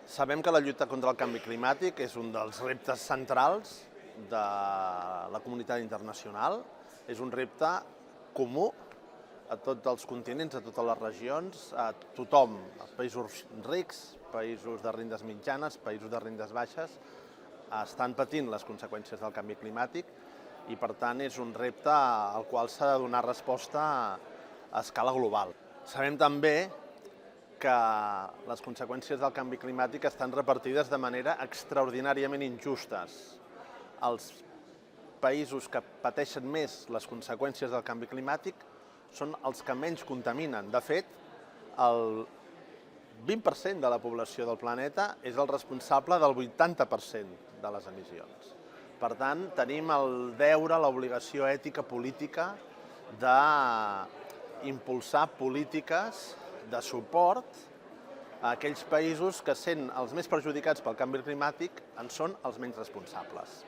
Sabem que la lluita contra el canvi climàtic és un dels reptes centrals de la comunitat internacional. És un repte comú a tots els continents, a totes les regions, a tothom, a països rics, països de rendes mitjanes, països de rendes baixes, estan patint les conseqüències del canvi climàtic i, per tant, és un repte al qual s'ha de donar resposta a escala global. Sabem també que les conseqüències del canvi climàtic estan repartides de manera extraordinàriament injustes. Els països que pateixen més les conseqüències del canvi climàtic són els que menys contaminen. De fet, el 20% de la població del planeta és el responsable del 80% de les emissions. Per tant, tenim el deure, l'obligació ètica política d'impulsar polítiques de suport a aquells països que, sent els més perjudicats pel canvi climàtic, en són els menys responsables.